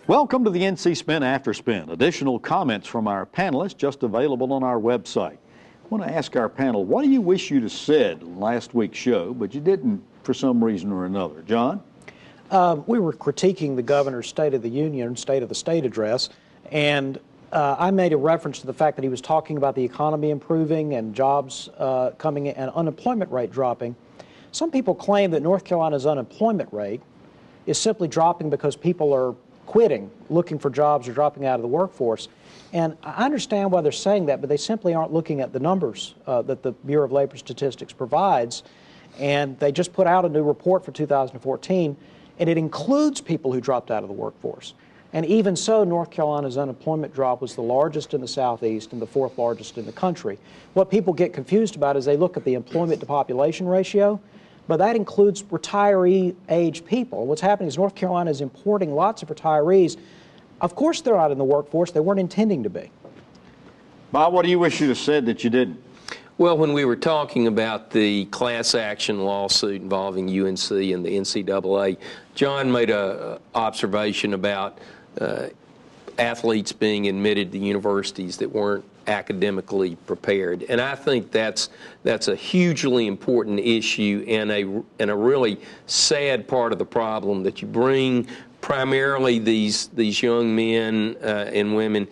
Welcome to the NC Spin After Spin. Additional comments from our panelists just available on our website. I want to ask our panel, what do you wish you'd have said in last week's show, but you didn't for some reason or another? John? We were critiquing the governor's State of the Union, State of the State address, and I made a reference to the fact that he was talking about the economy improving and jobs coming in and unemployment rate dropping. Some people claim that North Carolina's unemployment rate is simply dropping because people are quitting, looking for jobs, or dropping out of the workforce. And I understand why they're saying that, but they simply aren't looking at the numbers that the Bureau of Labor Statistics provides. And they just put out a new report for 2014, and it includes people who dropped out of the workforce. And even so, North Carolina's unemployment drop was the largest in the Southeast and the fourth largest in the country. What people get confused about is they look at the employment to population ratio, but that includes retiree-age people. What's happening is North Carolina is importing lots of retirees. Of course they're not in the workforce. They weren't intending to be. Bob, what do you wish you'd have said that you didn't? Well, when we were talking about the class action lawsuit involving UNC and the NCAA, John made an observation about athletes being admitted to universities that weren't academically prepared, and I think that's a hugely important issue and a really sad part of the problem, that you bring primarily these young men and women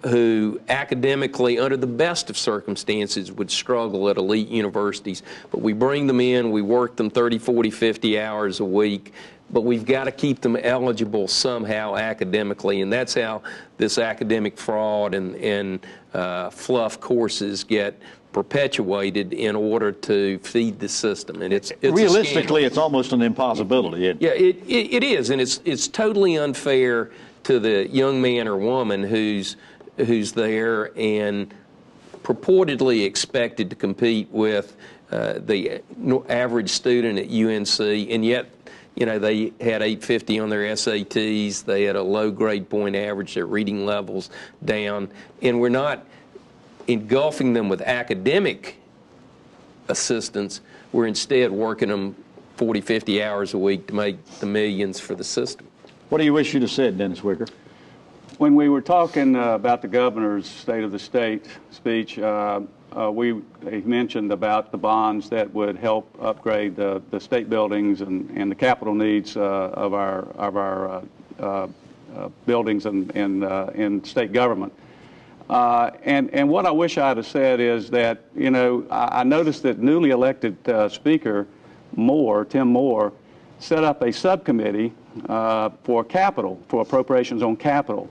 who academically, under the best of circumstances, would struggle at elite universities. But we bring them in, we work them 30, 40, 50 hours a week, but we've got to keep them eligible somehow academically, and that's how this academic fraud and fluff courses get perpetuated in order to feed the system. And it's realistically, it's almost an impossibility. Yeah, it is, and it's totally unfair to the young man or woman who's there and purportedly expected to compete with the average student at UNC, and yet, you know, they had 850 on their SATs, they had a low grade point average, their reading levels down, and we're not engulfing them with academic assistance. We're instead working them 40, 50 hours a week to make the millions for the system. What do you wish you'd have said, Dennis Wicker? When we were talking about the governor's State of the State speech, he mentioned about the bonds that would help upgrade the state buildings and the capital needs of our buildings in state government. And what I wish I'd have said is that, you know, I noticed that newly elected Speaker Tim Moore, set up a subcommittee for capital, for appropriations on capital.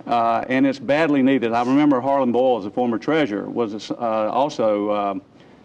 And it's badly needed. I remember Harlan Boyle, as a former treasurer, was also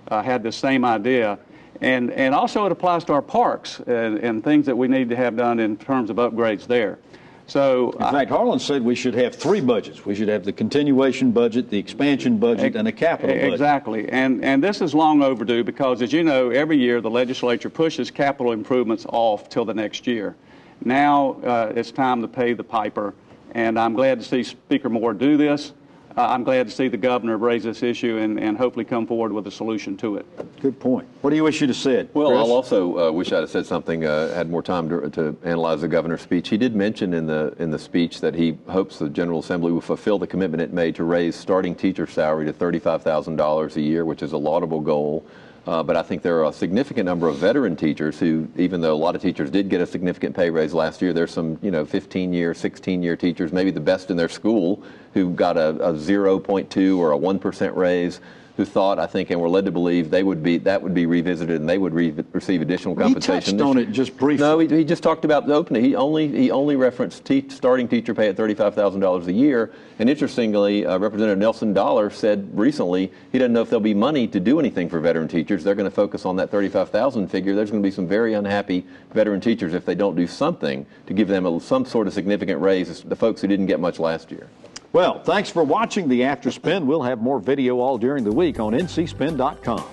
had the same idea. And also it applies to our parks and things that we need to have done in terms of upgrades there. So, in fact, Harlan said we should have three budgets. We should have the continuation budget, the expansion budget, and the capital budget. Exactly. And this is long overdue because, as you know, every year the legislature pushes capital improvements off till the next year. Now it's time to pay the piper, and I'm glad to see Speaker Moore do this. I'm glad to see the governor raise this issue and hopefully come forward with a solution to it. Good point. What do you wish you'd have said? Well, Chris? I'll also wish I'd have said something, had more time to analyze the governor's speech. He did mention in the speech that he hopes the General Assembly will fulfill the commitment it made to raise starting teacher salary to $35,000 a year, which is a laudable goal. But I think there are a significant number of veteran teachers who, even though a lot of teachers did get a significant pay raise last year, there's some, 15-year, 16-year teachers, maybe the best in their school, who got a 0.2 or a 1% raise, who thought, I think, and were led to believe that would be revisited and they would receive additional compensation. He touched on it just briefly. No, he just talked about the opening. He only referenced starting teacher pay at $35,000 a year. And interestingly, Representative Nelson Dollar said recently he doesn't know if there'll be money to do anything for veteran teachers. They're going to focus on that $35,000 figure. There's going to be some very unhappy veteran teachers if they don't do something to give them some sort of significant raise, the folks who didn't get much last year. Well, thanks for watching the After Spin. We'll have more video all during the week on ncspin.com.